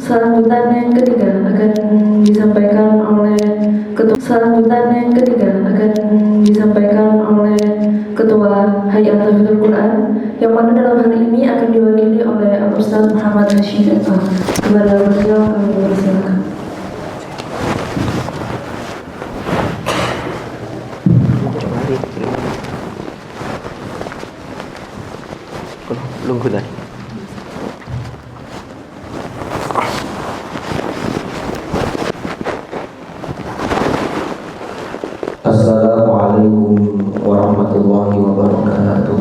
Selanjutnya yang ketiga akan disampaikan oleh Ketua Hayat Tahfidzul Quran, yang mana dalam hal ini akan diwakili oleh Al-Ustaz Muhammad Hashim Eka. Kepada beliau kami persilakan. Lunggu tadi. Assalamualaikum warahmatullahi wabarakatuh.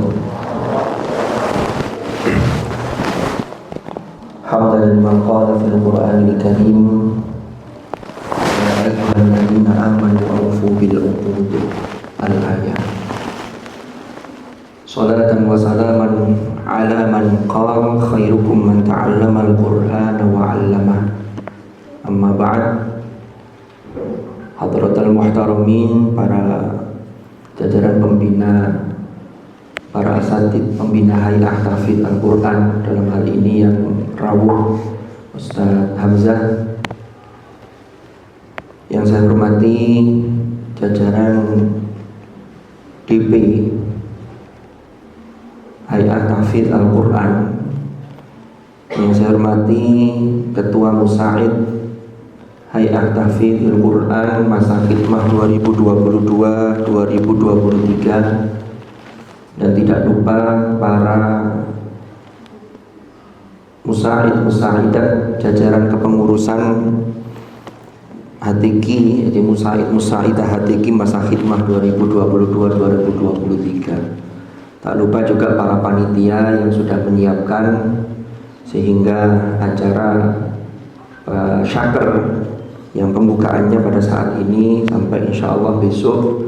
Hamdan liman qala fil Qur'anil Karim, ya ayyuhalladzina amanu awfu bil uqud. Al-ayat. Salatan wa salaman ala man qala khairukum man ta'allama al-Qur'ana wa 'allama. Amma ba'd. Hadratul muhtaramin, para jajaran pembina, para asatid pembina Hayat Tahfidz Al-Quran, dalam hal ini yang rawuh Ustaz Hamzah, yang saya hormati jajaran DP Hayat Tahfidz Al-Quran, yang saya hormati Ketua Musaid Hayat Tahfidz Al-Quran masa khidmah 2022-2023, dan tidak lupa para musaid-musaidah jajaran kepengurusan Hatiki, jadi musaid-musaidah Hatiki masa khidmah 2022-2023. Tak lupa juga para panitia yang sudah menyiapkan sehingga acara syaker yang pembukaannya pada saat ini sampai insya Allah besok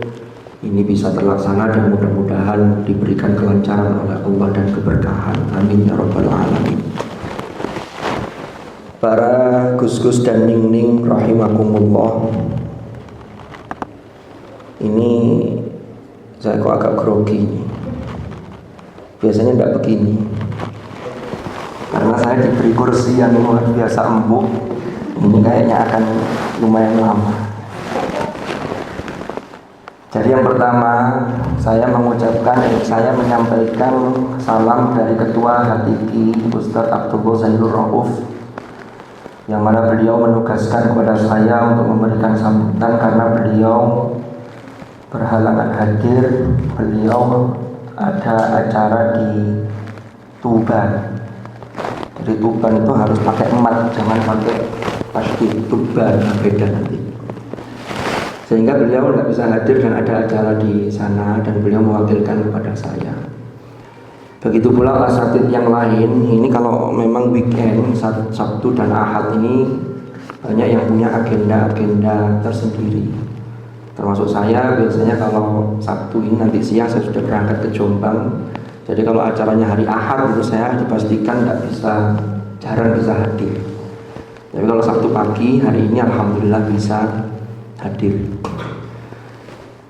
ini bisa terlaksana, dan mudah-mudahan diberikan kelancaran oleh Allah dan keberkahan. Amin ya rabbal alamin. Para gus-gus dan ning-ning rahimakumullah, ini saya kok agak grogi nih. Biasanya tidak begini, karena saya diberi kursi yang luar biasa empuk. Ini kayaknya akan lumayan lama. Jadi yang pertama, saya menyampaikan salam dari Ketua Hatiki Ustadz Abdullah Zainur Rauf, yang mana beliau menugaskan kepada saya untuk memberikan sambutan karena beliau berhalangan hadir. Beliau ada acara di Tuban. Jadi Tuban itu harus pakai emat, jangan pakai pasti Tuban, beda nanti. Sehingga beliau tidak bisa hadir dan ada acara di sana, dan beliau mewakilkan kepada saya. Begitu pula asatid yang lain. Ini kalau memang weekend, Sabtu dan Ahad ini banyak yang punya agenda-agenda tersendiri. Termasuk saya, biasanya kalau Sabtu ini nanti siang saya sudah berangkat ke Jombang. Jadi kalau acaranya hari Ahad itu saya dipastikan jarang bisa hadir. Tapi kalau Sabtu pagi hari ini alhamdulillah bisa hadir.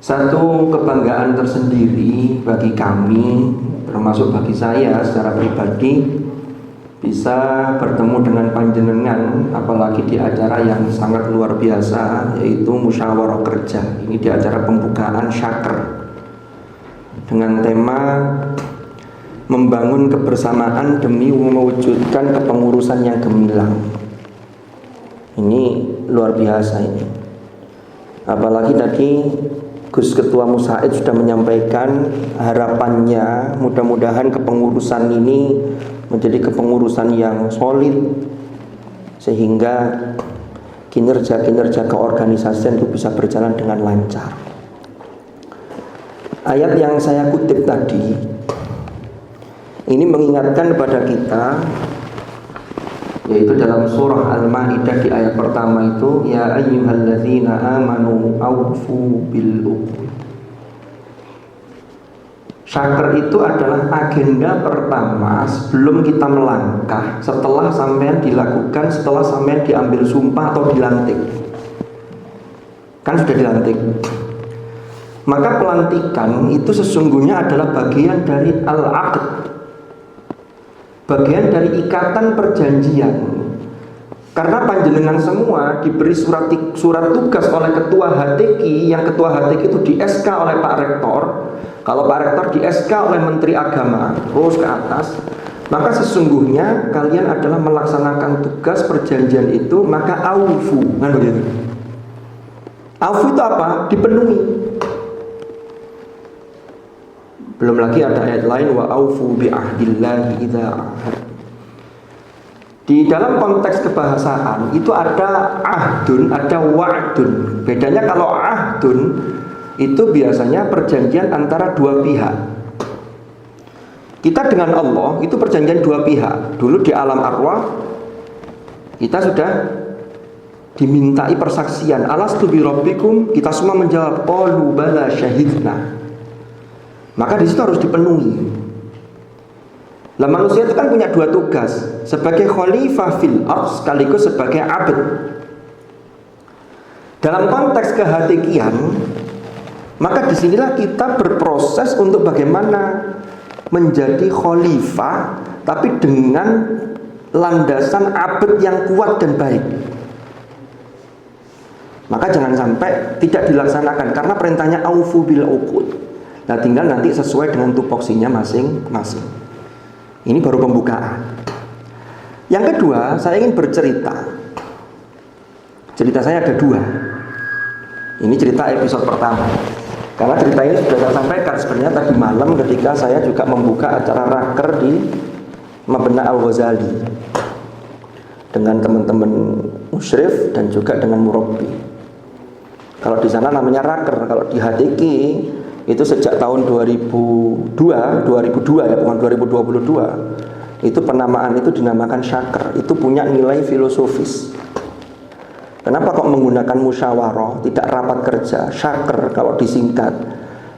Satu kebanggaan tersendiri bagi kami, termasuk bagi saya secara pribadi, bisa bertemu dengan panjenengan, apalagi di acara yang sangat luar biasa, yaitu musyawarah kerja. Ini di acara pembukaan syaker dengan tema membangun kebersamaan demi mewujudkan kepengurusan yang gemilang. Ini luar biasa ini. Apalagi tadi Gus Ketua Musaid sudah menyampaikan harapannya mudah-mudahan kepengurusan ini menjadi kepengurusan yang solid, sehingga kinerja keorganisasian itu bisa berjalan dengan lancar. Ayat yang saya kutip tadi ini mengingatkan kepada kita, yaitu dalam surah Al-Maidah di ayat pertama itu, ya ayyuhalladzina amanu awfu bil uqud. Syaker itu adalah agenda pertama sebelum kita melangkah, setelah sampean dilakukan, setelah sampean diambil sumpah atau dilantik. Kan sudah dilantik. Maka pelantikan itu sesungguhnya adalah bagian dari al-aqd, bagian dari ikatan perjanjian Karena panjenengan semua diberi surat tugas oleh ketua HTQ, yang ketua HTQ itu di SK oleh Pak Rektor. Kalau Pak Rektor di SK oleh Menteri Agama, terus ke atas, maka sesungguhnya kalian adalah melaksanakan tugas perjanjian itu, maka aufu, kan begitu. Aufu itu apa? Dipenuhi. Belum lagi ada ayat lain, wa aufu bi ahdillahi idza ahad. Di dalam konteks kebahasaan itu ada ahdun, ada wa'dun. Bedanya kalau ahdun itu biasanya perjanjian antara dua pihak. Kita dengan Allah itu perjanjian dua pihak. Dulu di alam arwah kita sudah dimintai persaksian. Alastu bi rabbikum, kita semua menjawab qalu bala syahidna. Maka di situ harus dipenuhi. Lah manusia itu kan punya dua tugas, sebagai khalifah fil ardh sekaligus sebagai abd. Dalam konteks kehatikian, maka disinilah kita berproses untuk bagaimana menjadi khalifah, tapi dengan landasan abd yang kuat dan baik. Maka jangan sampai tidak dilaksanakan, karena perintahnya aufu bil uqud. Nah tinggal nanti sesuai dengan tupoksinya masing-masing. Ini baru pembukaan. Yang kedua, saya ingin bercerita. Cerita saya ada dua. Ini cerita episode pertama. Karena cerita ini sudah saya sampaikan sebenarnya tadi malam ketika saya juga membuka acara raker di Mabna Al-Ghazali dengan teman-teman musyrif dan juga dengan murabbi. Kalau di sana namanya raker, kalau di HTQ itu sejak tahun 2002 ya, bukan 2022. Itu penamaan itu dinamakan syakr. Itu punya nilai filosofis. Kenapa kok menggunakan musyawarah, tidak rapat kerja? Syakr kalau disingkat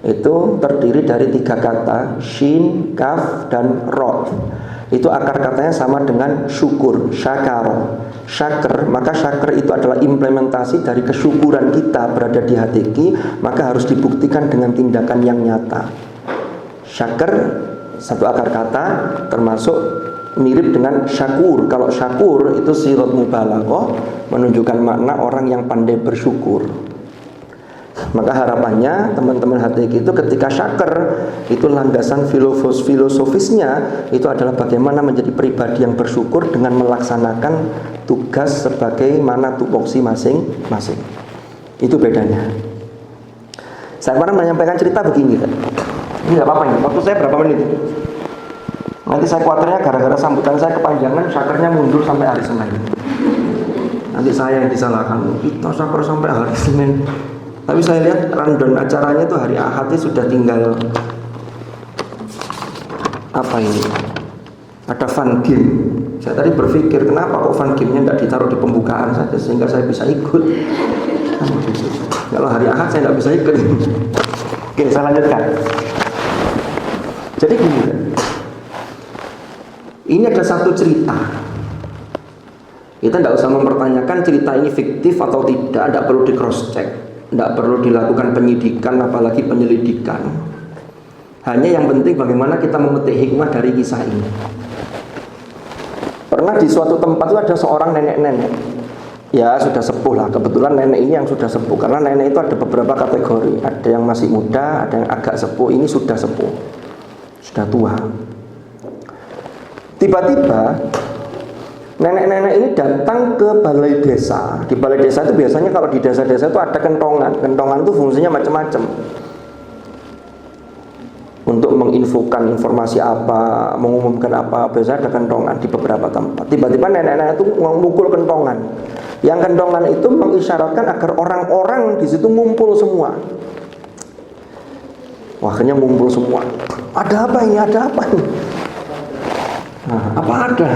itu terdiri dari tiga kata, shin, kaf, dan ro. Itu akar katanya sama dengan syukur, syakaro. Syakr, maka syakr itu adalah implementasi dari kesyukuran kita berada di HTQ, maka harus dibuktikan dengan tindakan yang nyata. Syakr satu akar kata, termasuk mirip dengan syakur. Kalau syakur itu sirat mubalaghah, menunjukkan makna orang yang pandai bersyukur. Maka harapannya teman-teman HTQ itu ketika syakr itu landasan filosofisnya itu adalah bagaimana menjadi pribadi yang bersyukur dengan melaksanakan tugas sebagaimana tupoksi masing-masing. Itu bedanya. Saya kemarin menyampaikan cerita begini kan. Ini nggak apa-apa ini. Waktu saya berapa menit? Nanti saya khawatirnya gara-gara sambutan saya kepanjangan, syakrnya mundur sampai hari Senin. Nanti saya yang disalahkan. Kita syakr sampai hari Senin. Tapi saya lihat rundown acaranya itu hari Ahad itu sudah tinggal apa ini? Ada fun game. Saya tadi berpikir kenapa kok fun game-nya nggak ditaruh di pembukaan saja sehingga saya bisa ikut. Kalau hari Ahad saya nggak bisa ikut. Oke, saya lanjutkan. Jadi gini, ini ada satu cerita. Kita tidak usah mempertanyakan cerita ini fiktif atau tidak perlu di cross check. Tidak perlu dilakukan penyidikan apalagi penyelidikan. Hanya yang penting bagaimana kita memetik hikmah dari kisah ini. Pernah di suatu tempat itu ada seorang nenek-nenek. Ya sudah sepuh lah. Kebetulan nenek ini yang sudah sepuh. Karena nenek itu ada beberapa kategori. Ada yang masih muda, ada yang agak sepuh. Ini sudah sepuh, sudah tua. Tiba-tiba nenek-nenek ini datang ke balai desa. Di balai desa itu biasanya kalau di desa-desa itu ada kentongan. Kentongan itu fungsinya macam-macam. Untuk menginfokan informasi apa, mengumumkan apa, biasanya ada kentongan di beberapa tempat. Tiba-tiba nenek-nenek itu memukul kentongan. Yang kentongan itu mengisyaratkan agar orang-orang di situ ngumpul semua. Wah, akhirnya ngumpul semua. Ada apa ini? Ada apa ini? Nah, apa ada?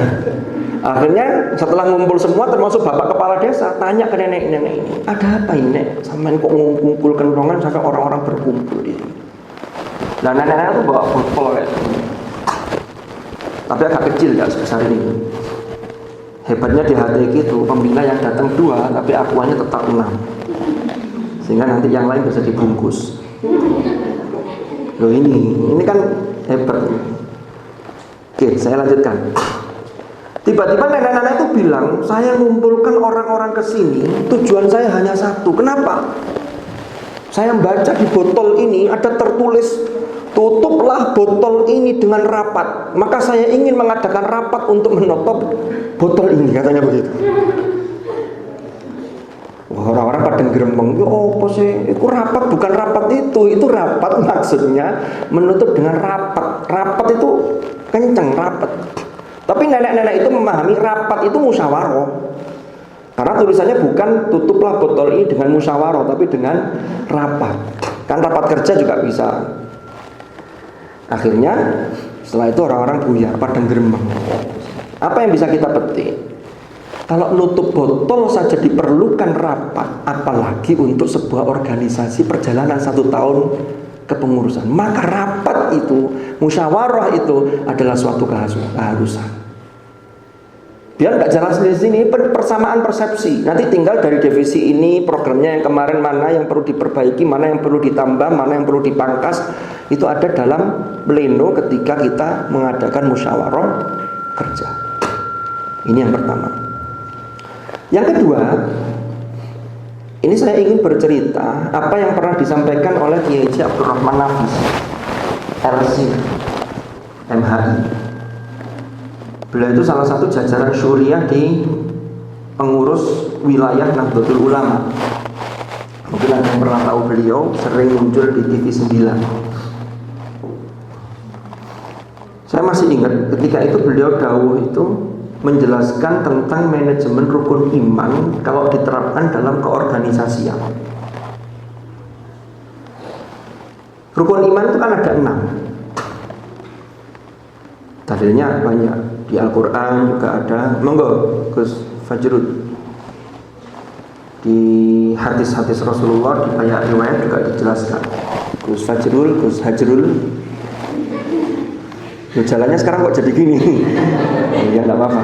Akhirnya setelah ngumpul semua termasuk bapak kepala desa tanya ke nenek-nenek ini, ada apa ini nek? Sampai kok ngumpul kentongan sampai orang-orang berkumpul di sini. Nah nenek-nenek itu bawa botol ya. Tapi agak kecil gak sebesar ini. Hebatnya di HTQ itu pembina yang datang 2 tapi akuannya tetap 6. Sehingga nanti yang lain bisa dibungkus. Loh ini kan hebat. Oke, saya lanjutkan. Tiba-tiba nenek-nenek itu bilang, saya mengumpulkan orang-orang ke sini, tujuan saya hanya satu. Kenapa? Saya membaca di botol ini ada tertulis, tutuplah botol ini dengan rapat. Maka saya ingin mengadakan rapat untuk menutup botol ini, katanya begitu. Wah, orang-orang pada gerembeng, ya apa sih? Itu rapat, bukan rapat itu rapat maksudnya menutup dengan rapat. Rapat itu kenceng, rapat. Tapi nenek-nenek itu memahami rapat itu musyawarah. Karena tulisannya bukan tutuplah botol ini dengan musyawarah, tapi dengan rapat. Kan rapat kerja juga bisa. Akhirnya setelah itu orang-orang buyar, pada gerembeng. Apa yang bisa kita petik? Kalau nutup botol saja diperlukan rapat, apalagi untuk sebuah organisasi perjalanan 1 tahun kepengurusan. Maka rapat itu, musyawarah itu adalah suatu keharusan. Biar nggak jelas di sini persamaan persepsi. Nanti tinggal dari divisi ini programnya yang kemarin mana yang perlu diperbaiki, mana yang perlu ditambah, mana yang perlu dipangkas. Itu ada dalam pleno ketika kita mengadakan musyawarah kerja. Ini yang pertama. Yang kedua, ini saya ingin bercerita apa yang pernah disampaikan oleh Kiai Haji Abdurrahman Nafis, LC, MHI. Beliau itu salah satu jajaran syuriah di pengurus wilayah Nahdlatul Ulama. Mungkin ada yang pernah tahu beliau, sering muncul di TV 9. Saya masih ingat ketika itu beliau dawuh itu menjelaskan tentang manajemen rukun iman kalau diterapkan dalam keorganisasian. Rukun iman itu kan ada 6. Dalilnya banyak. Di Al-Quran juga ada. Monggo Gus Fajrul. Di hadis-hadis Rasulullah, di banyak riwayat juga dijelaskan. Gus Fajrul, Gus Hajrul. Jalannya sekarang kok jadi gini? Ya enggak apa-apa.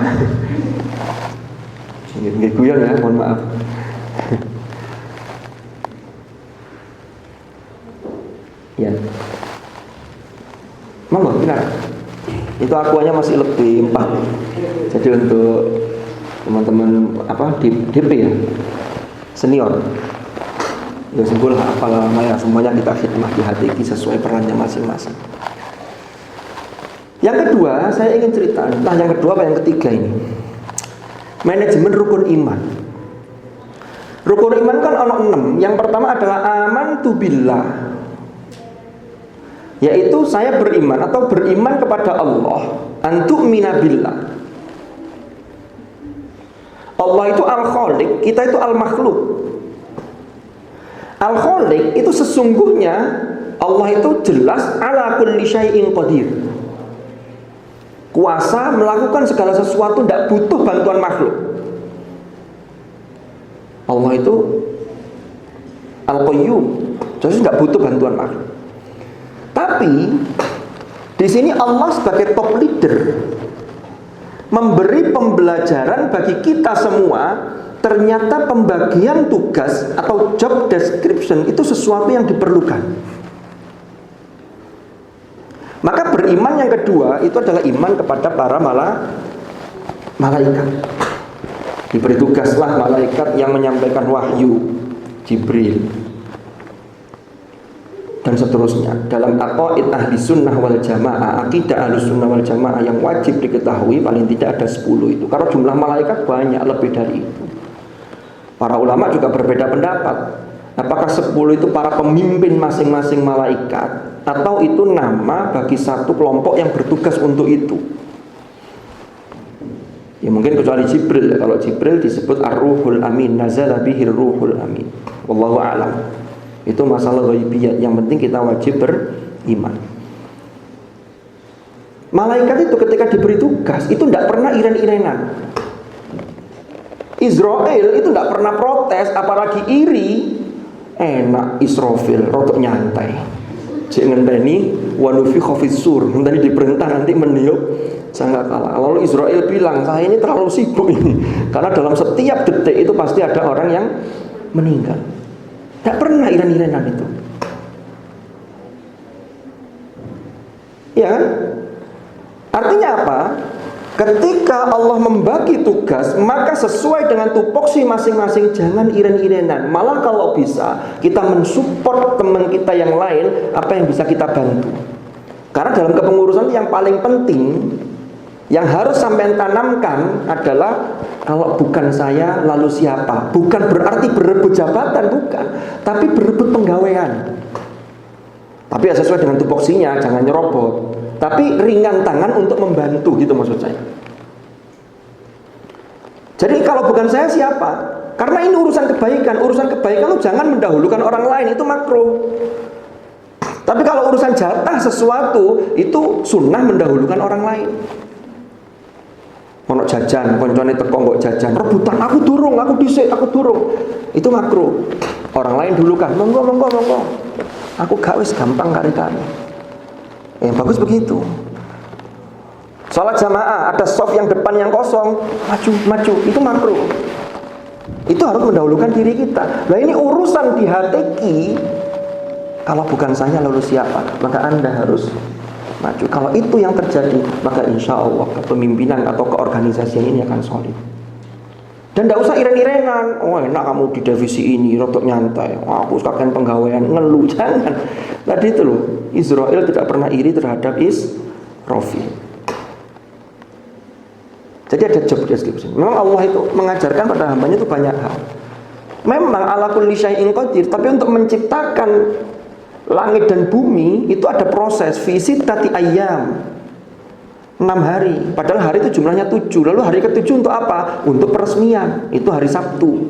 Nggih guyon ya, mohon maaf. Ya. Monggo, benar. Itu akuannya masih lebih 4. Jadi untuk teman-teman di DP ya, senior, ya sembul apalah ya, semuanya kita khidmah di hati sesuai perannya masing-masing. Yang kedua, saya ingin cerita. Nah, yang kedua apa yang ketiga ini? Manajemen rukun iman. Rukun iman kan ada 6. Yang pertama adalah amantu billah, yaitu saya beriman atau beriman kepada Allah. Antu'mina billah. Allah itu al-khaliq, kita itu al-makhluk. Al-khaliq itu sesungguhnya Allah itu jelas ala kulli syai'in qadir. Kuasa melakukan segala sesuatu, tidak butuh bantuan makhluk. Allah itu al-qayyum, jadi tidak butuh bantuan makhluk. Tapi di sini Allah sebagai top leader memberi pembelajaran bagi kita semua. Ternyata pembagian tugas atau job description itu sesuatu yang diperlukan. Maka beriman yang kedua itu adalah iman kepada para malaikat. Diberi tugaslah malaikat yang menyampaikan wahyu, Jibril, dan seterusnya. Dalam aqaid ahli sunnah wal jamaah, akidah ahli sunnah wal jamaah yang wajib diketahui paling tidak ada 10 itu. Karena jumlah malaikat banyak lebih dari itu. Para ulama juga berbeda pendapat. Apakah 10 itu para pemimpin masing-masing malaikat, atau itu nama bagi satu kelompok yang bertugas untuk itu? Ya mungkin kecuali Jibril. Kalau Jibril disebut ar-ruhul amin, nazala bihir ruhul amin. Wallahu a'lam. Itu masalah ghaibiyat. Yang penting kita wajib beriman. Malaikat itu ketika diberi tugas itu tidak pernah iren-irenan. Israel itu tidak pernah protes, apalagi iri. Enak Israfil, rotok nyantai. Cek ngenteni wanufikha fis-sur, ngenteni diperintah nanti meniup sangkakala. Lalu Israel bilang, saya ini terlalu sibuk ini, karena dalam setiap detik itu pasti ada orang yang meninggal. Tidak pernah iren-irenan itu. Ya kan? Artinya apa? Ketika Allah membagi tugas, maka sesuai dengan tupoksi masing-masing, jangan iren-irenan. Malah kalau bisa, kita mensupport teman kita yang lain, apa yang bisa kita bantu. Karena dalam kepengurusan yang paling penting, yang harus sampai tanamkan adalah, kalau bukan saya, lalu siapa? Bukan berarti berebut jabatan, bukan. Tapi berebut penggawean. Tapi ya sesuai dengan tupoksinya, jangan nyerobot. Tapi ringan tangan untuk membantu, gitu maksud saya. Jadi kalau bukan saya siapa? Karena ini urusan kebaikan. Urusan kebaikan itu jangan mendahulukan orang lain, itu makruh. Tapi kalau urusan jatah sesuatu, itu sunnah mendahulukan orang lain. Ono jajan, koncone teko mbok jajan, rebutan, aku durung, aku dhisik, aku durung. Itu makruh. Orang lain dulu kan, monggo. Aku gak wis gampang kari-kari. Yang bagus begitu. Sholat jamaah, ada soft yang depan yang kosong, maju, itu makruh. Itu harus mendahulukan diri kita. Nah ini urusan di HTQ. Kalau bukan saya lalu siapa? Maka Anda harus maju. Kalau itu yang terjadi, maka insya Allah kepemimpinan atau keorganisasian ini akan solid. Dan tidak usah iren-irenan. Oh enak kamu di divisi ini, rotok nyantai. Oh, aku sekalian penggawean, ngeluh. Jangan. Tadi itu loh, Israel tidak pernah iri terhadap Israfil. Jadi ada job description. Memang Allah itu mengajarkan pada hambanya itu banyak hal. Memang ala kulli syai'in qadir, tapi untuk menciptakan langit dan bumi itu ada proses fi sittati ayyam. 6 hari, padahal hari itu jumlahnya 7. Lalu hari ke-7 untuk apa? Untuk peresmian. Itu hari Sabtu.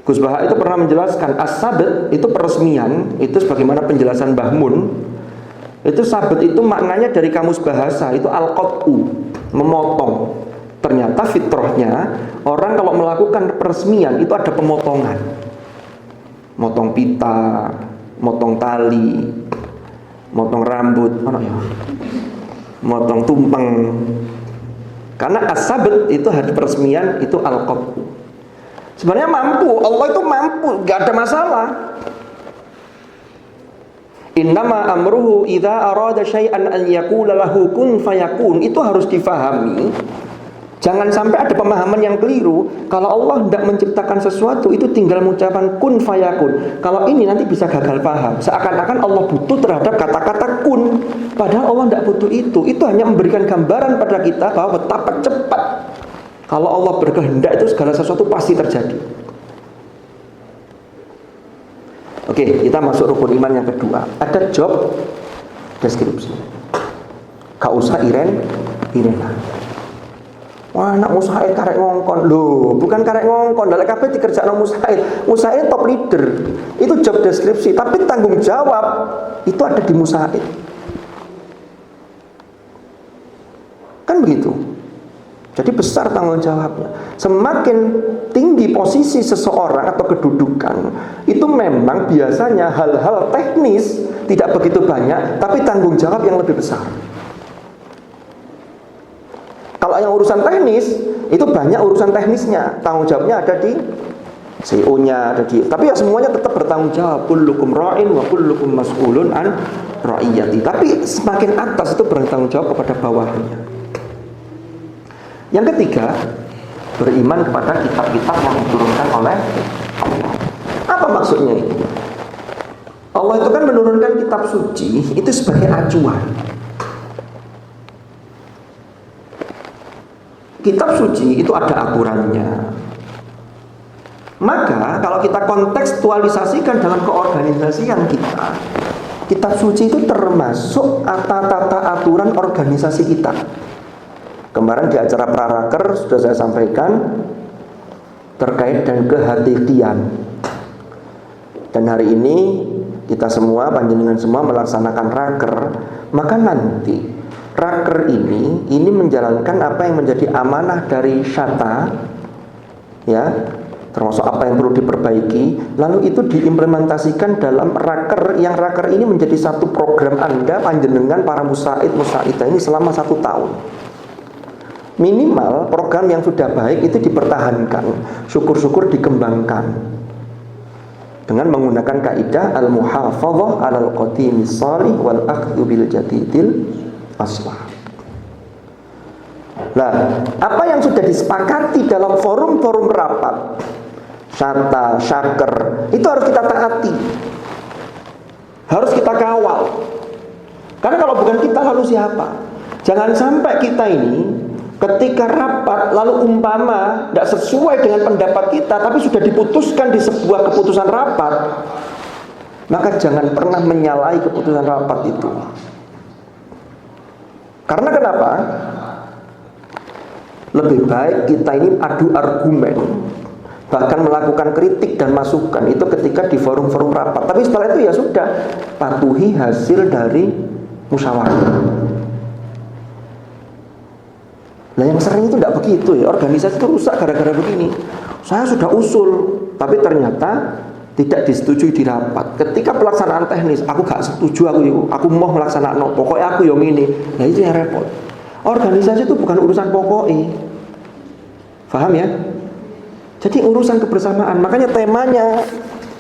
Gus Baha itu pernah menjelaskan as-sabt itu peresmian. Itu sebagaimana penjelasan Mbah Mun. Itu sabt itu maknanya dari kamus bahasa itu al-qat'u, memotong. Ternyata fitrahnya orang kalau melakukan peresmian itu ada pemotongan. Motong pita, motong tali, motong rambut, mana ya? Motong tumpeng. Karena as-sabt itu hari peresmian, itu al-qat'u. Sebenarnya mampu, Allah itu mampu, gak ada masalah. Innama amruhu idza arada syai'an an yaqula lahu kun fayakun. Itu harus difahami. Jangan sampai ada pemahaman yang keliru. Kalau Allah tidak menciptakan sesuatu, itu tinggal mengucapkan kun fayakun. Kalau ini nanti bisa gagal paham. Seakan-akan Allah butuh terhadap kata-kata kun. Padahal Allah tidak butuh itu. Itu hanya memberikan gambaran pada kita bahwa betapa cepat kalau Allah berkehendak itu segala sesuatu pasti terjadi. Oke, kita masuk rukun iman yang kedua. Ada job deskripsi. Gak usah iren-irenan. Wah, anak musaid karek ngongkon. Loh, bukan karek ngongkon. Dalek kabeh dikerjakno musaid. Musaid top leader. Itu job deskripsi, tapi tanggung jawab itu ada di musaid. Kan begitu. Jadi besar tanggung jawabnya. Semakin tinggi posisi seseorang atau kedudukan, itu memang biasanya hal-hal teknis tidak begitu banyak, tapi tanggung jawab yang lebih besar. Kalau yang urusan teknis, itu banyak urusan teknisnya. Tanggung jawabnya ada di CEO-nya, ada di. Tapi ya semuanya tetap bertanggung jawab. Kullukum ra'in wa kullukum mas'ulun an ra'iyati. Tapi semakin atas itu bertanggung jawab kepada bawahnya. Yang ketiga, beriman kepada kitab-kitab yang diturunkan oleh Allah. Apa maksudnya ini? Allah itu kan menurunkan kitab suci itu sebagai acuan. Kitab suci itu ada aturannya. Maka kalau kita kontekstualisasikan dalam keorganisasian kita, kitab suci itu termasuk tata aturan organisasi kita. Kemarin di acara Praraker sudah saya sampaikan terkait dengan kehati-hatian. Dan hari ini kita semua, panjenengan semua melaksanakan raker. Maka nanti raker ini menjalankan apa yang menjadi amanah dari syata, ya, termasuk apa yang perlu diperbaiki. Lalu itu diimplementasikan dalam raker. Yang raker ini menjadi satu program Anda, panjenengan para musaidah ini selama 1 tahun. Minimal program yang sudah baik itu dipertahankan, syukur-syukur dikembangkan dengan menggunakan kaidah al-muhafadzah 'alal qadimis shalih wal akhdhu bil jadidil aslah. Nah, apa yang sudah disepakati dalam forum-forum rapat, syata, syaker, itu harus kita taati, harus kita kawal. Karena kalau bukan kita, lalu siapa? Jangan sampai kita ini ketika rapat lalu umpama tidak sesuai dengan pendapat kita, tapi sudah diputuskan di sebuah keputusan rapat, maka jangan pernah menyalahi keputusan rapat itu. Karena kenapa? Lebih baik kita ini adu argumen, bahkan melakukan kritik dan masukan itu ketika di forum-forum rapat. Tapi setelah itu ya sudah, patuhi hasil dari musyawarah. Nah yang sering itu tidak begitu ya, organisasi itu rusak gara-gara begini. Saya sudah usul, tapi ternyata tidak disetujui di rapat. Ketika pelaksanaan teknis, aku gak setuju, aku mau melaksanakan, pokoknya aku yang ini. Nah itu yang repot. Organisasi itu bukan urusan pokoknya, paham ya? Jadi urusan kebersamaan. Makanya temanya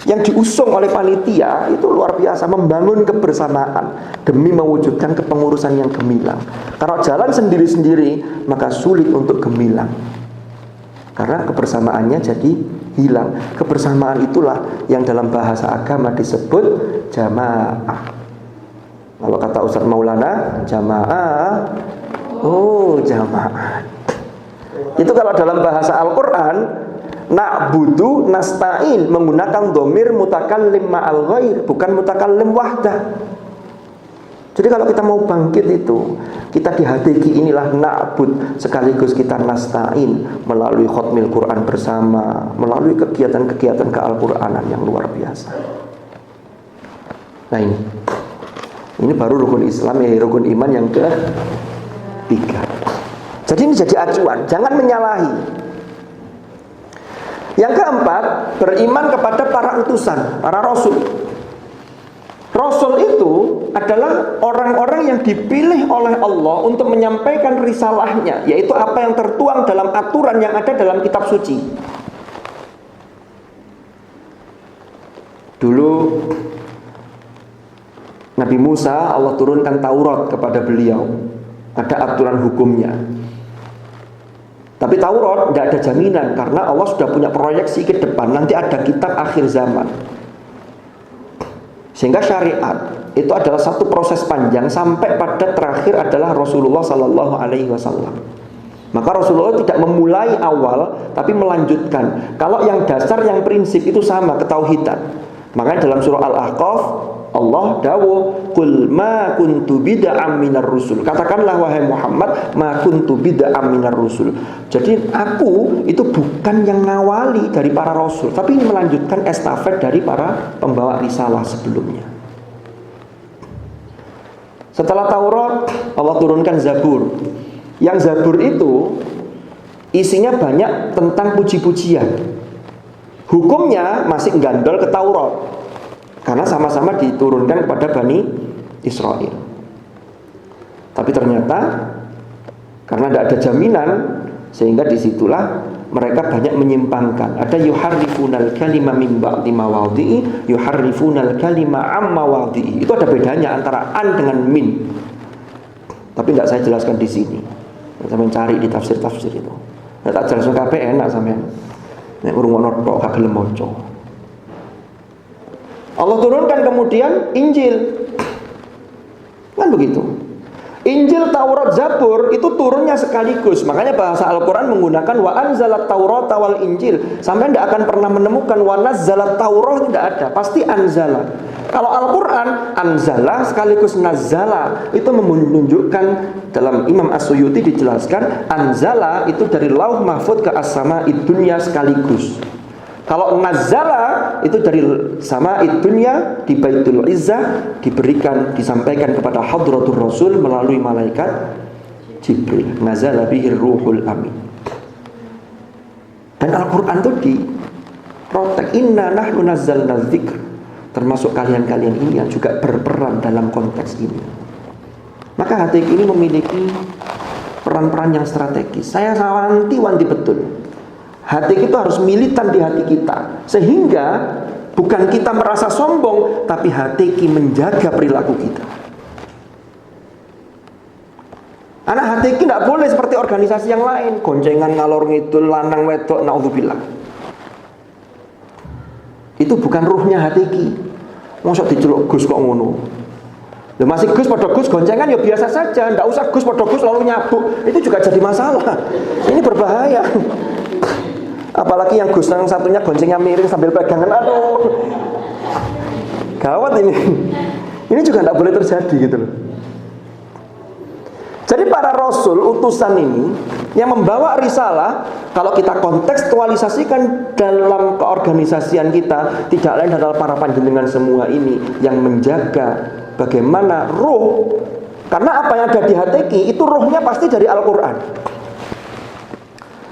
yang diusung oleh panitia itu luar biasa, membangun kebersamaan demi mewujudkan kepengurusan yang gemilang. Kalau jalan sendiri-sendiri, maka sulit untuk gemilang, karena kebersamaannya jadi hilang. Kebersamaan itulah yang dalam bahasa agama disebut jamaah. Kalau kata Ustaz Maulana, jamaah, oh jamaah. Itu kalau dalam bahasa Al-Quran, na'budu nasta'in menggunakan dhamir mutakallim ma'al ghair, bukan mutakallim wahdah. Jadi kalau kita mau bangkit itu, kita di HTQ inilah na'bud sekaligus kita nasta'in melalui khotmil Quran bersama, melalui kegiatan-kegiatan ke-Al-Quranan yang luar biasa. Nah ini baru rukun Islam, rukun iman yang ketiga. Jadi ini jadi acuan, jangan menyalahi. Yang keempat, beriman kepada para utusan, para rasul. Rasul itu adalah orang-orang yang dipilih oleh Allah untuk menyampaikan risalahnya, yaitu apa yang tertuang dalam aturan yang ada dalam kitab suci. Dulu Nabi Musa, Allah turunkan Taurat kepada beliau, ada aturan hukumnya. Tapi Taurat tidak ada jaminan, karena Allah sudah punya proyeksi ke depan, nanti ada kitab akhir zaman. Sehingga syariat itu adalah satu proses panjang sampai pada terakhir adalah Rasulullah Sallallahu Alaihi Wasallam. Maka Rasulullah tidak memulai awal, tapi melanjutkan. Kalau yang dasar, yang prinsip itu sama, ketauhidan. Makanya dalam surah Al-Ahqaf Allah dawuh, "Qul ma kuntu bid'am minar rusul." Katakanlah wahai Muhammad, ma kuntu bid'am minar rusul. Jadi aku itu bukan yang ngawali dari para rasul, tapi ini melanjutkan estafet dari para pembawa risalah sebelumnya. Setelah Taurat, Allah turunkan Zabur. Yang Zabur itu isinya banyak tentang puji-pujian. Hukumnya masih gandol ke Taurat, karena sama-sama diturunkan kepada Bani Israel. Tapi ternyata karena tidak ada jaminan, sehingga disitulah mereka banyak menyimpangkan. Ada yuharrifunal kalima min ba'di mawadhi'i, yuharrifunal kalima am mawadhi'i. Itu ada bedanya antara an dengan min. Tapi tidak saya jelaskan di sini. Saya mencari di tafsir-tafsir itu. Saya tak jelaskan kabeh enak sampean. Nek urung-urung tok gak gelem maca. Allah turunkan kemudian Injil. Kan begitu. Injil, Taurat, Zabur itu turunnya sekaligus. Makanya bahasa Al-Quran menggunakan wa anzalat Taurat wal Injil. Sampai tidak akan pernah menemukan wa nazzalat Taurat, tidak ada. Pasti anzala. Kalau Al-Quran anzala sekaligus nazzala, itu menunjukkan, dalam Imam As-Suyuti dijelaskan, anzala itu dari lauh mahfud ke as-sama'id dunya sekaligus. Kalau nazzala itu dari sama'id dunya di Baitul Izzah, diberikan, disampaikan kepada hadratur Rasul melalui malaikat Jibril. Nazala bihir ruhul amin. Dan Al-Quran itu diprotek, inna nahnu nazzalna dzikr. Termasuk kalian-kalian ini yang juga berperan dalam konteks ini. Maka HTQ ini memiliki peran-peran yang strategis. Saya wanti-wanti betul, HTQ itu harus militan di hati kita, sehingga bukan kita merasa sombong, tapi HTQ menjaga perilaku kita. Anak HTQ tidak boleh seperti organisasi yang lain, goncengan ngalor ngidul lanang wedok naudzubillah. Itu bukan ruhnya HTQ. Mosok diceluk Gus kok ngono. Lah masih Gus pada Gus goncengan ya biasa saja, tidak usah Gus pada Gus lalu nyabuk. Itu juga jadi masalah. Ini berbahaya. Apalagi yang Gus yang satunya goncengnya miring sambil pegangan, aduh. Gawat ini. Ini juga tidak boleh terjadi gitu loh. Jadi para rasul utusan ini yang membawa risalah, kalau kita kontekstualisasikan dalam keorganisasian kita, tidak lain adalah para panjenengan semua ini yang menjaga bagaimana ruh. Karena apa yang ada di HTQ itu ruhnya pasti dari Al-Quran.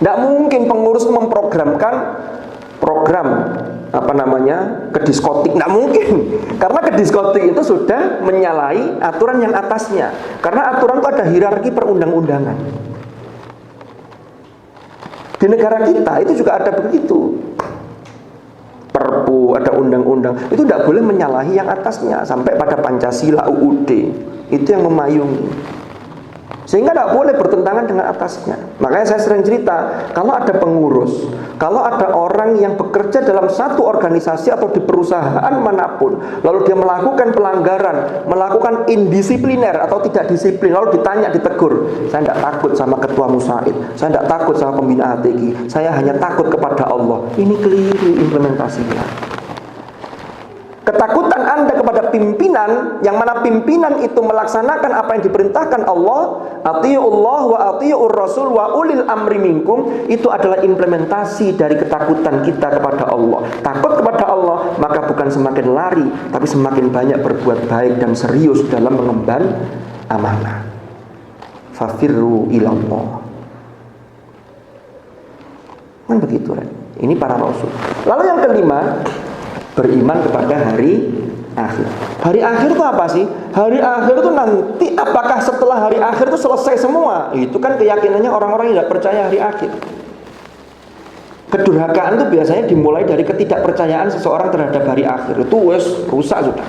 Tidak mungkin pengurus memprogramkan program ke diskotik, tidak mungkin. Karena ke diskotik itu sudah menyalahi aturan yang atasnya. Karena aturan itu ada hierarki perundang-undangan. Di negara kita itu juga ada begitu. Perpu, ada undang-undang, itu tidak boleh menyalahi yang atasnya. Sampai pada Pancasila, UUD, itu yang memayungi. Sehingga tidak boleh bertentangan dengan atasnya. Makanya saya sering cerita, kalau ada pengurus, kalau ada orang yang bekerja dalam satu organisasi atau di perusahaan manapun, lalu dia melakukan pelanggaran, melakukan indisipliner atau tidak disiplin, lalu ditanya, ditegur, saya tidak takut sama ketua musaid, saya tidak takut sama pembina HTQ, saya hanya takut kepada Allah. Ini keliru implementasinya. Ketakutan Anda kepada pimpinan, yang mana pimpinan itu melaksanakan apa yang diperintahkan Allah, atiiullah wa atiiur rasul wa ulil amri minkum, itu adalah implementasi dari ketakutan kita kepada Allah. Takut kepada Allah, maka bukan semakin lari, tapi semakin banyak berbuat baik dan serius dalam mengemban amanah. Fafirru ilallah. Kan begitu, kan? Ini para rasul. Lalu yang kelima, beriman kepada hari akhir. Hari akhir itu apa sih? Hari akhir itu nanti, apakah setelah hari akhir itu selesai semua? Itu kan keyakinannya orang-orang yang tidak percaya hari akhir. Kedurhakaan itu biasanya dimulai dari ketidakpercayaan seseorang terhadap hari akhir. Itu wes rusak sudah.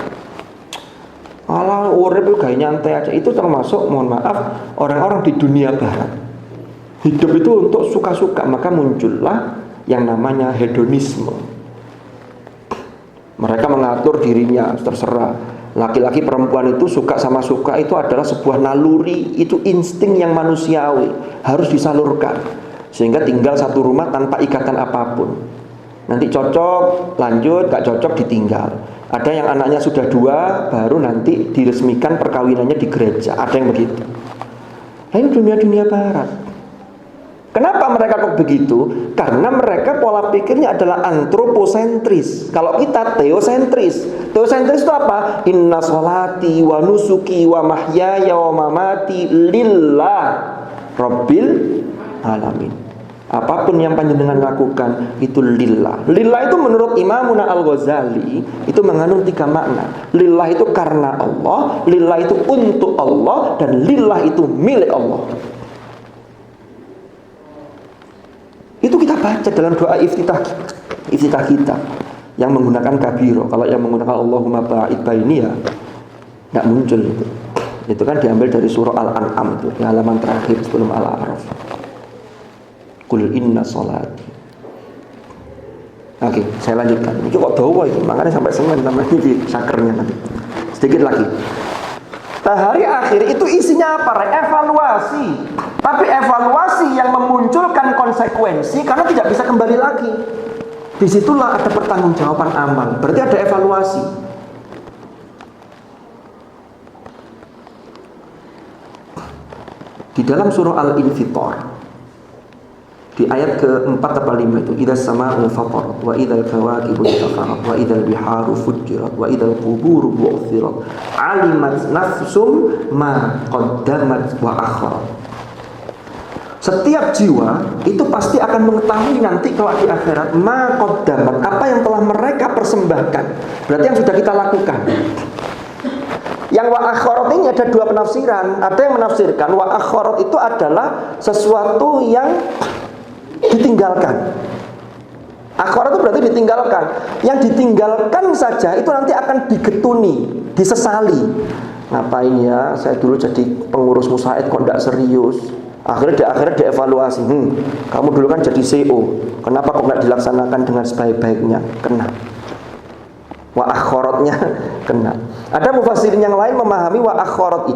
Alah, urip gaya nyantai aja. Itu termasuk, mohon maaf, orang-orang di dunia barat. Hidup itu untuk suka-suka, maka muncullah yang namanya hedonisme. Mereka mengatur dirinya, terserah. Laki-laki perempuan itu suka sama suka itu adalah sebuah naluri, itu insting yang manusiawi, harus disalurkan. Sehingga tinggal satu rumah tanpa ikatan apapun. Nanti cocok, lanjut, gak cocok, ditinggal. Ada yang anaknya sudah 2, baru nanti diresmikan perkawinannya di gereja. Ada yang begitu. Nah, ini dunia-dunia barat. Kenapa mereka kok begitu? Karena mereka pola pikirnya adalah antroposentris. Kalau kita teosentris. Teosentris itu apa? Inna sholati wa nusuki wa mahyaya wa mamati lillah rabbil alamin. Apapun yang panjenengan lakukan itu lillah. Lillah itu menurut Imamuna Al-Ghazali itu mengandung 3 makna. Lillah itu karena Allah, lillah itu untuk Allah, dan lillah itu milik Allah. Itu kita baca dalam doa iftitah kita yang menggunakan kabiro. Kalau yang menggunakan Allahumma ba'id baini ya tidak muncul itu. Itu kan diambil dari surah Al-An'am itu, di halaman terakhir sebelum Al-A'raf. Qul inna sholati. Oke, saya lanjutkan. Ini kok dawa itu, makanya sampai Senin namanya di sakernya nanti. Sedikit lagi. Hari akhir itu isinya apa? Evaluasi. Tapi evaluasi yang memunculkan konsekuensi karena tidak bisa kembali lagi. Disitulah ada pertanggungjawaban amal. Berarti ada evaluasi. Di dalam surah Al-Infitar, di ayat ke-4 atau 5 itu, idzas samaa'u fatarat wa idzal kawakibu intafarat wa idzal biharu fujjirat wa idzal quburu bu'thirat alimat nafsum ma qaddamat wa akharat. Setiap jiwa itu pasti akan mengetahui nanti kalau di akhirat ma qaddamat, apa yang telah mereka persembahkan. Berarti yang sudah kita lakukan. Yang wa akharat ini ada 2 penafsiran. Ada yang menafsirkan wa akharat itu adalah sesuatu yang ditinggalkan. Akhirat itu berarti ditinggalkan. Yang ditinggalkan saja itu nanti akan digetuni, disesali. ngapain ya, saya dulu jadi pengurus musaid kok tidak serius. Akhirnya dievaluasi, kamu dulu kan jadi CEO, kenapa kok nggak dilaksanakan dengan sebaik-baiknya? Kena. Wa akhoratnya kena. Ada mufassirin yang lain memahami wa akhorat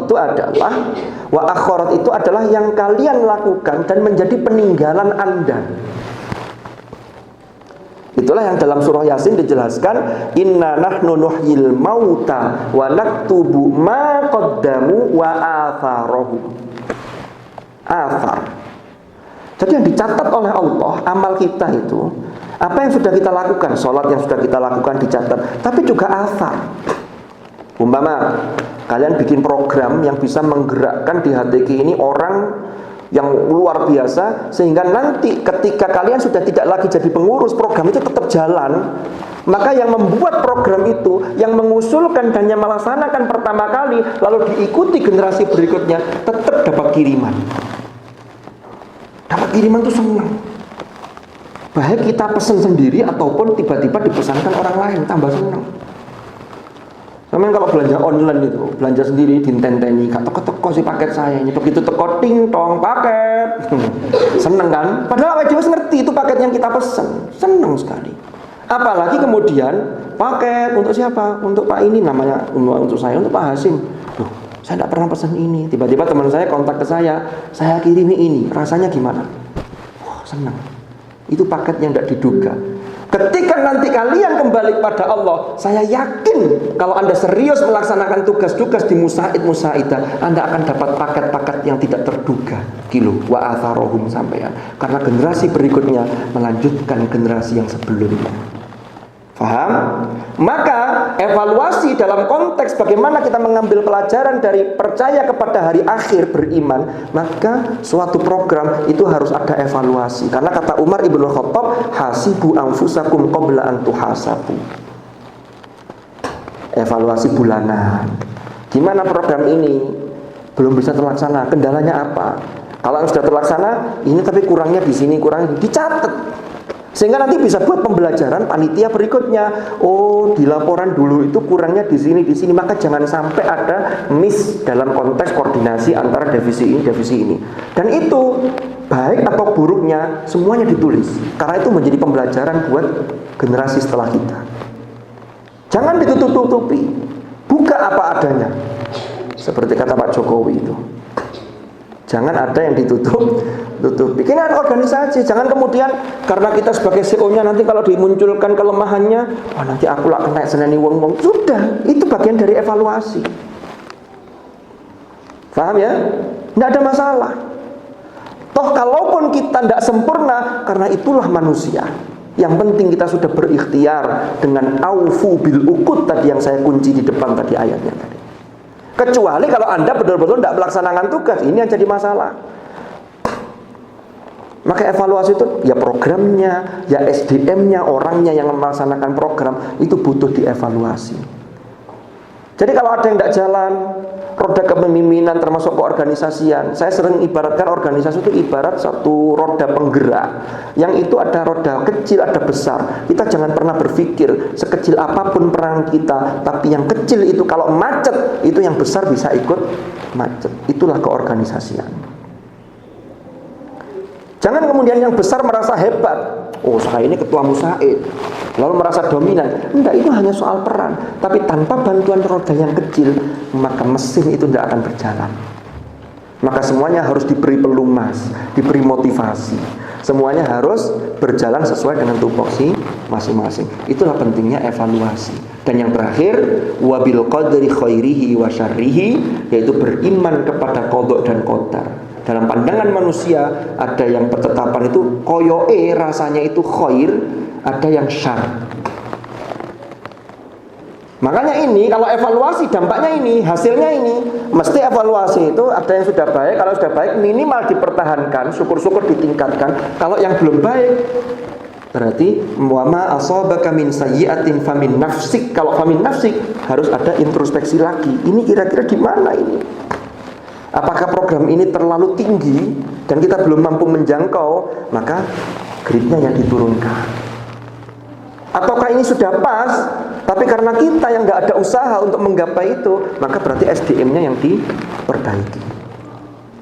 itu adalah yang kalian lakukan dan menjadi peninggalan Anda. Itulah yang dalam surah Yasin dijelaskan, inna nahnu nuhyil mauta wa naktubu ma qaddamu wa atharahum. Athar. Jadi yang dicatat oleh Allah amal kita itu, apa yang sudah kita lakukan, sholat yang sudah kita lakukan dicatat, tapi juga athar. Umpama kalian bikin program yang bisa menggerakkan di HTQ ini orang yang luar biasa, sehingga nanti ketika kalian sudah tidak lagi jadi pengurus, program itu tetap jalan. Maka yang membuat program itu, yang mengusulkan dan yang melaksanakan pertama kali, lalu diikuti generasi berikutnya, tetap dapat kiriman. Dapat kiriman itu senang. Baik kita pesan sendiri ataupun tiba-tiba dipesankan orang lain, tambah senang. Memang kalau belanja online itu, belanja sendiri dintenteni, gak teko-teko si paket saya ini, begitu teko ting tong paket, seneng kan? Padahal dia ngerti itu paket yang kita pesan, seneng sekali. Apalagi kemudian paket untuk siapa? Untuk Pak ini namanya, untuk saya, untuk Pak Hasim. Loh, saya tidak pernah pesan ini. Tiba-tiba teman saya kontak ke saya kirimi ini, rasanya gimana? Wah, seneng. Itu paket yang tidak diduga. Ketika nanti kalian kembali kepada Allah, saya yakin kalau Anda serius melaksanakan tugas-tugas di musaid-musaidah, Anda akan dapat paket-paket yang tidak terduga. Wa atharohum sampean. Karena generasi berikutnya melanjutkan generasi yang sebelumnya. Paham? Maka evaluasi dalam konteks bagaimana kita mengambil pelajaran dari percaya kepada hari akhir beriman, maka suatu program itu harus ada evaluasi. Karena kata Umar ibn Khattab, hasibu anfusakum qabla an tuhasabu. Evaluasi bulanan. Gimana program ini? Belum bisa terlaksana. Kendalanya apa? Kalau yang sudah terlaksana, ini tapi kurangnya di sini, kurangnya dicatat. Sehingga nanti bisa buat pembelajaran panitia berikutnya. Oh, di laporan dulu itu kurangnya di sini, maka jangan sampai ada miss dalam konteks koordinasi antara divisi ini. Dan itu baik atau buruknya semuanya ditulis. Karena itu menjadi pembelajaran buat generasi setelah kita. Jangan ditutup-tutupi. Buka apa adanya. Seperti kata Pak Jokowi itu. Jangan ada yang ditutup. Bikinkan organisasi. Jangan kemudian karena kita sebagai CEO-nya nanti kalau dimunculkan kelemahannya, nanti aku lah kena seneni wong-wong. Sudah, itu bagian dari evaluasi. Paham ya? Tidak ada masalah. Toh kalaupun kita tidak sempurna, karena itulah manusia. Yang penting kita sudah berikhtiar dengan aufu bil uqud tadi yang saya kunci di depan tadi ayatnya tadi. Kecuali kalau Anda betul-betul tidak melaksanakan tugas, ini yang jadi masalah. Maka evaluasi itu ya programnya, ya SDM-nya, orangnya yang melaksanakan program itu butuh dievaluasi. Jadi kalau ada yang tidak jalan, roda kepemimpinan termasuk keorganisasian, saya sering ibaratkan organisasi itu ibarat satu roda penggerak, yang itu ada roda kecil, ada besar. Kita jangan pernah berpikir sekecil apapun peran kita, tapi yang kecil itu kalau macet, itu yang besar bisa ikut macet. Itulah keorganisasian. Jangan kemudian yang besar merasa hebat. Oh, saya ini ketua musaid, lalu merasa dominan. Enggak, itu hanya soal peran. Tapi tanpa bantuan roda yang kecil, maka mesin itu tidak akan berjalan. Maka semuanya harus diberi pelumas, diberi motivasi. Semuanya harus berjalan sesuai dengan tupoksi masing-masing. Itulah pentingnya evaluasi. Dan yang terakhir, wabil qadri khairihi wa syarrihi, yaitu beriman kepada qada dan qadar. Dalam pandangan manusia ada yang pertetapan itu koyoe rasanya itu khair, ada yang syar. Makanya ini kalau evaluasi dampaknya ini, hasilnya ini, mesti evaluasi itu ada yang sudah baik, kalau sudah baik minimal dipertahankan, syukur-syukur ditingkatkan. Kalau yang belum baik berarti wa ma asabaka min sayyi'atin famin nafsik. Kalau famin nafsik harus ada introspeksi lagi. Ini kira-kira di mana ini? Apakah program ini terlalu tinggi dan kita belum mampu menjangkau, maka gridnya yang diturunkan. Ataukah ini sudah pas, tapi karena kita yang nggak ada usaha untuk menggapai itu, maka berarti SDM-nya yang diperbaiki.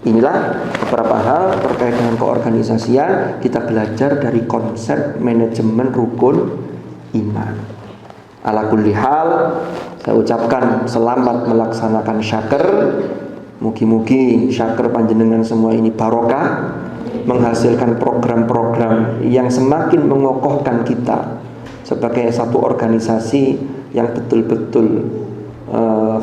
Inilah beberapa hal terkait dengan keorganisasian. Kita belajar dari konsep manajemen rukun iman. Ala kulli hal, saya ucapkan selamat melaksanakan syaker. Mugi-mugi syaker panjenengan semua ini barokah, menghasilkan program-program yang semakin mengokohkan kita sebagai satu organisasi yang betul-betul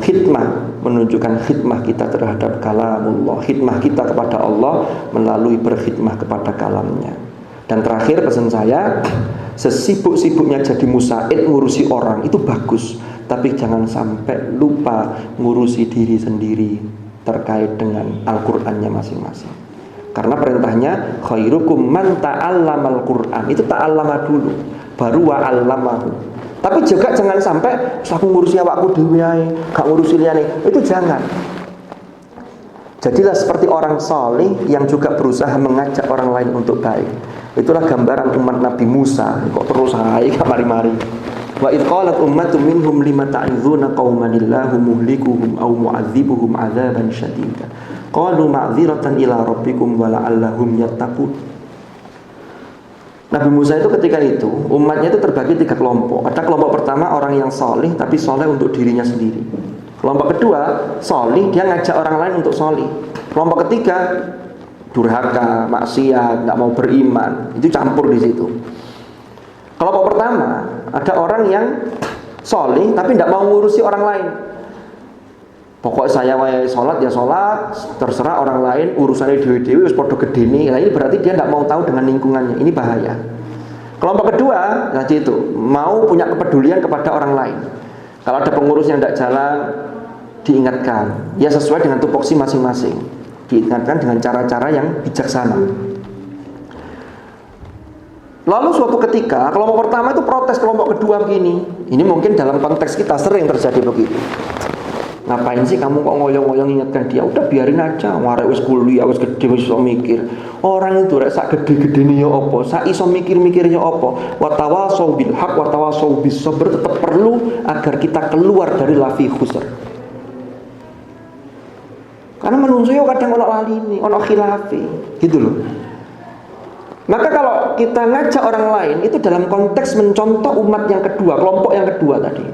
khidmah, menunjukkan khidmah kita terhadap kalamullah, khidmah kita kepada Allah melalui berkhidmah kepada kalamnya. Dan terakhir pesan saya, sesibuk-sibuknya jadi musaid ngurusi orang itu bagus, tapi jangan sampai lupa ngurusi diri sendiri terkait dengan Al-Qur'annya masing-masing. Karena perintahnya khairukum man ta'allamal Qur'an, itu ta'allama dulu, baru wa'allamahu. Tapi juga jangan sampai aku ngurusi awakku dhewe ae, gak ngurusi liyane. Itu jangan. Jadilah seperti orang saleh yang juga berusaha mengajak orang lain untuk baik. Itulah gambaran umat Nabi Musa. Kok terus ae gak mari-mari. Wa id qalat ummatun minhum lima ta'izuna qauman illahu muhlikuhum aw mu'adzibuhum 'adzaban syadida. Qalu ma'dziratan ila rabbikum wa la'allahum yattaqun. Nabi Musa itu ketika itu umatnya itu terbagi 3 kelompok. Ada kelompok pertama orang yang soleh tapi soleh untuk dirinya sendiri. Kelompok kedua soleh, dia ngajak orang lain untuk soleh. Kelompok ketiga durhaka, maksiat, nggak mau beriman. Itu campur di situ. Kelompok pertama ada orang yang soleh tapi nggak mau ngurusi orang lain. Pokoknya saya wae sholat ya sholat, terserah orang lain urusannya dewi-dewi wis padha gedene. Nah, ini berarti dia nggak mau tahu dengan lingkungannya. Ini bahaya. Kelompok kedua, tadi itu mau punya kepedulian kepada orang lain. Kalau ada pengurus yang tidak jalan, diingatkan. Ya sesuai dengan tupoksi masing-masing. Diingatkan dengan cara-cara yang bijaksana. Lalu suatu ketika kelompok pertama itu protes kelompok kedua begini. Ini mungkin dalam konteks kita sering terjadi begitu. Ngapain sih kamu kok ngoyong-ngoyong ingatkan dia? Udah biarin aja, warek wis kuliah, wis gede, wis iso mikir. Orang itu rek sak gede-gedene ya apa, sak iso mikir-mikir ya apa. Wa tawasau bil haq wa tawasau bis sabr, tetap perlu agar kita keluar dari lafi khusr. Karena manusia kadang ono laline, ono khilafi, gitu loh. Maka kalau kita ngajak orang lain itu dalam konteks mencontoh umat yang kedua, kelompok yang kedua tadi.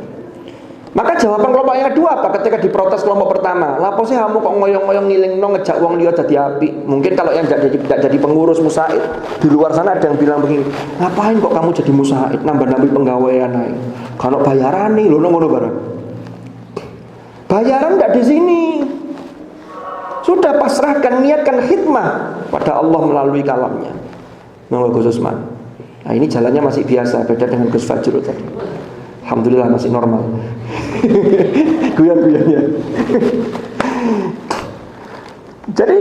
Maka jawaban kelompok yang kedua apa ketika diprotes kelompok pertama? Lapo sih kamu kok ngoyong-ngoyong ngilingno ngejak wong liya dadi apik? Mungkin kalau yang tidak jadi pengurus musaid di luar sana ada yang bilang begini, ngapain kok kamu jadi musaid nambah-nambah penggawean ae? Kalau bayaran nih, lho ngono barang. Bayaran enggak di sini. Sudah pasrahkan, niatkan khidmah pada Allah melalui kalamnya. Monggo Gus Usman. Nah, ini jalannya masih biasa, beda dengan Gus Fajrul tadi. Alhamdulillah masih normal. Guyon-guyonnya. Jadi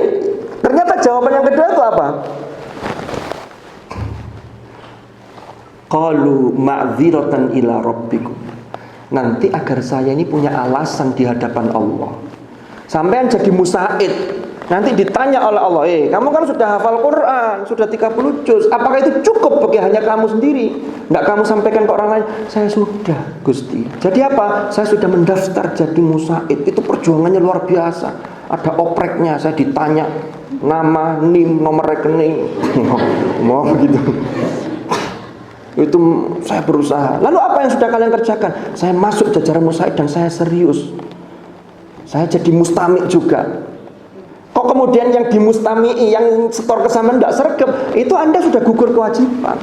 ternyata jawaban yang kedua itu apa? Qalu ma'dziratan ila rabbikum. Nanti agar saya ini punya alasan di hadapan Allah. Sampean jadi musaid, nanti ditanya oleh Allah, kamu kan sudah hafal Quran, sudah 30 juz, apakah itu cukup bagi hanya kamu sendiri? Nggak kamu sampaikan ke orang lain? Saya sudah, Gusti. Jadi apa? Saya sudah mendaftar jadi musaid. Itu perjuangannya luar biasa. Ada opreknya, saya ditanya nama, NIM, nomor rekening. Mau gitu. Itu saya berusaha. Lalu apa yang sudah kalian kerjakan? Saya masuk jajaran musaid dan saya serius. Saya jadi mustami' juga. Kok kemudian yang dimustami'i, yang setor ke sampean tidak sergap, itu Anda sudah gugur kewajiban.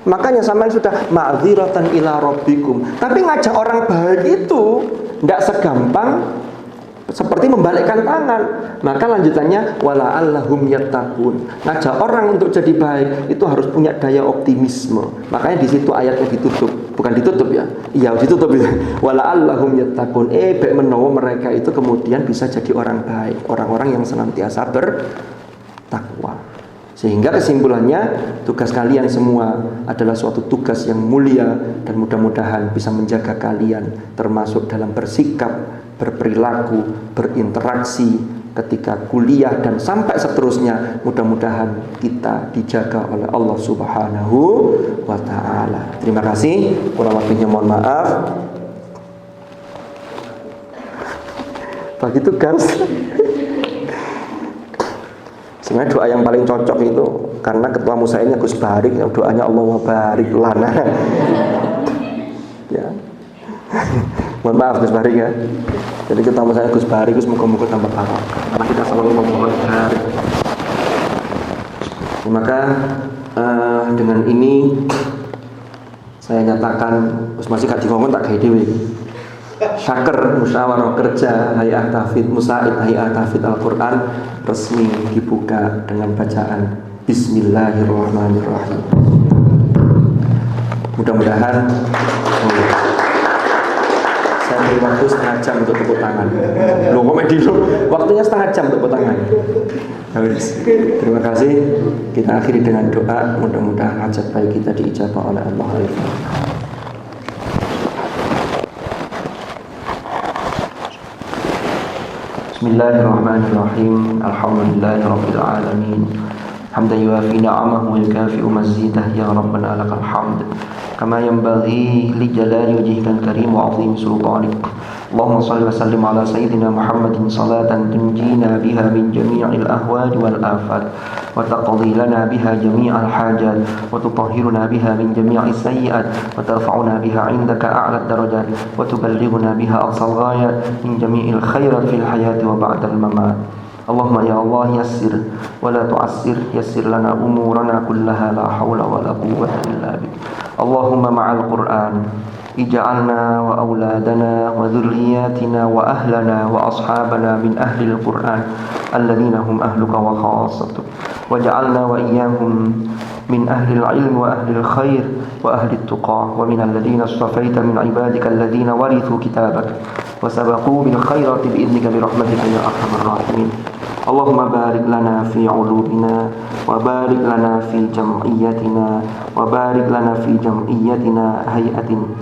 Makanya sampean sudah ma'dziratan ila rabbikum. Tapi ngajak orang baik itu tidak segampang seperti membalikkan tangan. Maka lanjutannya wala'allahum yattaqun. Ngajak orang untuk jadi baik itu harus punya daya optimisme. Makanya di situ ayatnya ditutup. Bukan ditutup ya. Iya, ditutup ya. Wala'allahum yattaqun. Bek menawa mereka itu kemudian bisa jadi orang baik, orang-orang yang senantiasa bertakwa. Sehingga kesimpulannya tugas kalian semua adalah suatu tugas yang mulia dan mudah-mudahan bisa menjaga kalian termasuk dalam bersikap, berperilaku, berinteraksi, ketika kuliah dan sampai seterusnya, mudah-mudahan kita dijaga oleh Allah Subhanahu wa taala. Terima kasih. Kurang lebihnya mohon maaf. Bagi tugas. Sebenarnya doa yang paling cocok itu karena ketua musaimnya Gus Barik, doanya Allahumma barik lana. Ya. Mohon maaf Gus Barik ya. Jadi ketua musaimnya Gus Barik, semoga-moga tambah barokah. Karena kita selalu memohon barik. Maka dengan ini saya nyatakan Gus masih gak dikongkon tak gawe dhewe. Syaker musyawarah kerja Hay'ah Tahfidz Musaid Hay'ah Tahfidz Al-Quran resmi dibuka dengan bacaan Bismillahirrahmanirrahim. Mudah-mudahan saya beri waktu setengah jam untuk tepuk tangan. Loh komedi loh, waktunya setengah jam untuk tepuk tangan. Terima kasih. Kita akhiri dengan doa, mudah-mudahan hajat baik kita diijabah oleh Allah. Bismillahirrahmanirrahim. Alhamdulillahirabbil alamin. Hamdan yuafi ni'amahu wa yukafi'u mazidah ya rabbana lakal hamd. Kama yanbaghi li jalali wajhikal karim wa 'azimi sultanik. Allahumma shalli wa sallim ala sayyidina Muhammadin salatan tunjina biha min jami'il ahwali wal afat wa taqdi lana biha jami'al hajat wa tutahhiruna biha min jami'is sayyi'at wa tarfa'una biha 'indaka a'la darajat wa tuballighuna biha aqsal ghayat min jami'il khairat fil hayati wa ba'dal mamat. Allahumma ya Allah yassir wa la tu'assir, yassir lana umurana kullaha la hawla wa la quwwata illa bik. Allahumma ma'al Qur'an ij'alna wa auladana wa dhurriyyatina wa ahlana wa ashabana min ahli al-Qur'an alladhina hum ahluka wa khassatuk waj'alna wa iyyahum min ahli al-'ilm wa ahli al-khair wa ahli at-tuqa wa min alladhina astafaita min 'ibadika alladhina warithu kitabak wa sabaqu bil khairati bi idnika bi rahmatika ya arhamar rahimin. Allahumma barik lana fi 'ulumina wa barik lana fi jam'iyyatina wa barik lana fi jam'iyyatina hay'atin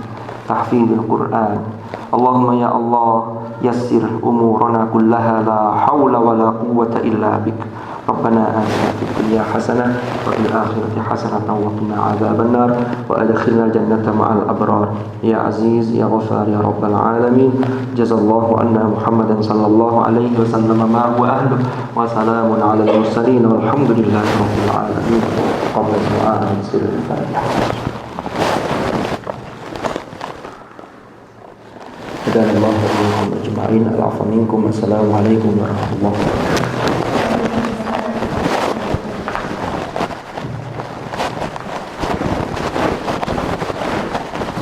tahfidil Qur'an. Allahumma ya Allah yassir umurana kullaha la hawla wa la quwwata illa bik. Rabbana atina fid dunya hasanah wa fil akhirati hasanah wa qina adzabannar wa adkhilna jannata ma'al abrar ya aziz ya ghafar ya rabbal alamin. Jazallahu anna Muhammadan sallallahu alaihi wasallam ma huwa ahlu wa salamun alal mursalin walhamdulillahi rabbil alamin. Qabla du'a sirrul Fatihah. Dan Allah ajma'in. Al-'afwa minkum. Assalamualaikum warahmatullahi wabarakatuh.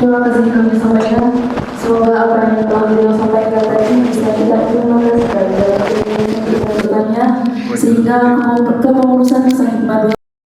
Terima kasih kami sampaikan. Semoga apa yang telah beliau sampaikan tadi bisa kita implementasikan dalam kehidupan kita, sehingga kepengurusan Sahih